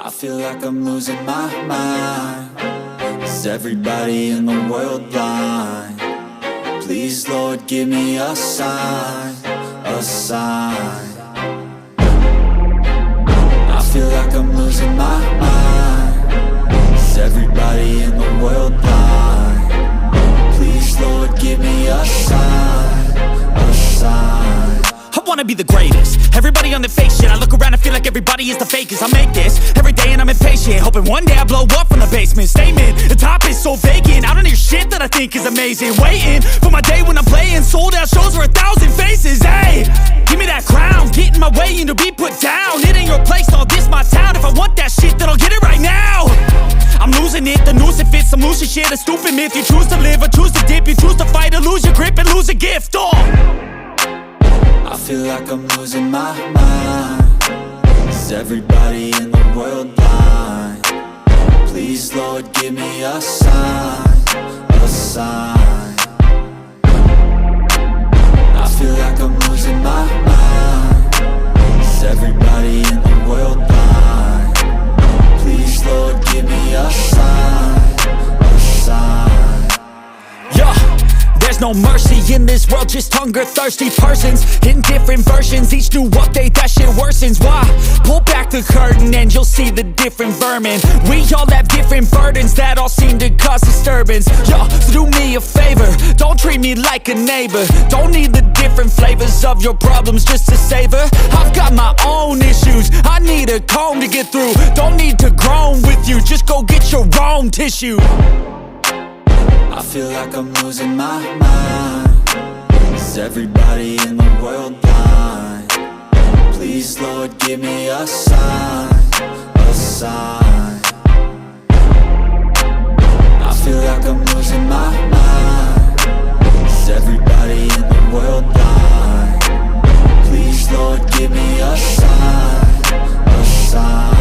I feel like I'm losing my mind. Is everybody in the world blind? Please, Lord, give me a sign, a sign. I feel like I'm losing my mind. Is everybody in the world blind? Please, Lord, give me a sign, a sign. I wanna be the greatest. Everybody on the fake shit. I look around and feel like everybody is the fakest. I make this every day and I'm impatient, hoping one day I blow up from the basement. Statement, the top is so vacant. I don't hear shit that I think is amazing. Waiting for my day when I'm playing sold out shows for 1,000 faces. Hey, give me that crown, get in my way and to be put down. It ain't your place, all this my town. If I want that shit, then I'll get it right now. I'm losing it, the noose it fits. I'm losing shit, a stupid myth. You choose to live or choose to dip. You choose to fight or lose your grip and lose a gift. I feel like I'm losing my mind. Is everybody in the world blind? Please, Lord, give me a sign, a sign. I feel like I'm losing my mind. Is everybody in the world blind? Please, Lord, give me a sign, a sign. Yeah. There's no mercy in this world, just hunger-thirsty persons in different versions. Each new update, that shit worsens. Why? Pull back the curtain and you'll see the different vermin. We all have different burdens that all seem to cause disturbance. Yo, so do me a favor, don't treat me like a neighbor. Don't need the different flavors of your problems just to savor. I've got my own issues, I need a comb to get through. Don't need to groan with you, just go get your own tissue. I feel like I'm losing my mind. Is everybody in the world blind? Please, Lord, give me a sign, a sign. I feel like I'm losing my mind. Is everybody in the world blind? Please, Lord, give me a sign, a sign.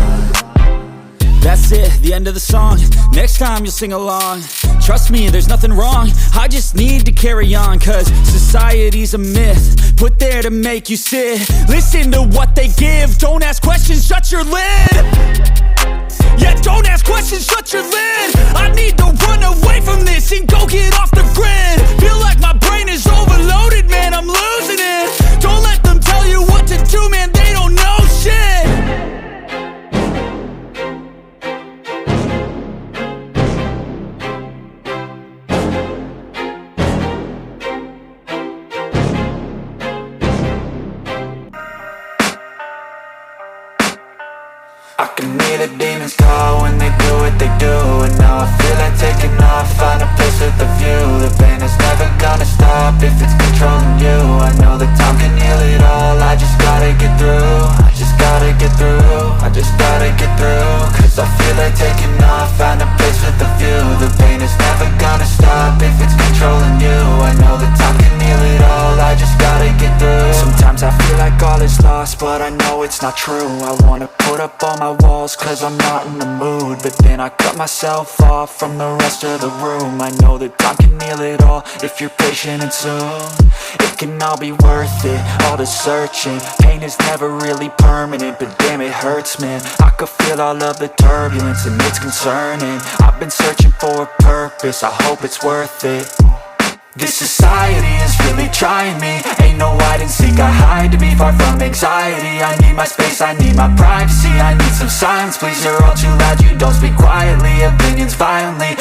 That's it, the end of the song. Next time you'll sing along. Trust me, there's nothing wrong. I just need to carry on, cause society's a myth put there to make you sit. Listen to what they give. Don't ask questions, shut your lid. Yeah, don't ask questions, shut your lid. I need to run away from this and go get off the grid. Feel like my brain is overloaded, man, I'm losing it. Don't let them tell you what to do, man, they don't know shit. I can hear the demons call when they do what they do. And now I feel like taking off, find a place with a view. The pain is never gonna stop if it's controlling you. I know that time can heal it all, I just gotta get through. I just gotta get through, I just gotta get through. Cause I feel like taking off, find a place with a view. The pain is never gonna stop if it's controlling you. I know that time can heal it all, I just gotta get through. Sometimes I feel like all is lost, but I know it's not true. I wanna put up all my walls cause I'm not in the mood, but then I cut myself off from the rest of the room. I know that time can heal it all if you're patient and soon it can all be worth it, all the searching. Pain is never really permanent, but damn it hurts, man. I could feel all of the turbulence and it's concerning. I've been searching for a purpose, I hope it's worth it. This society is really trying me. Ain't no hide and seek, I hide to be far from anxiety. I need my space, I need my privacy. I need some silence, please, you're all too loud. You don't speak quietly, opinions violently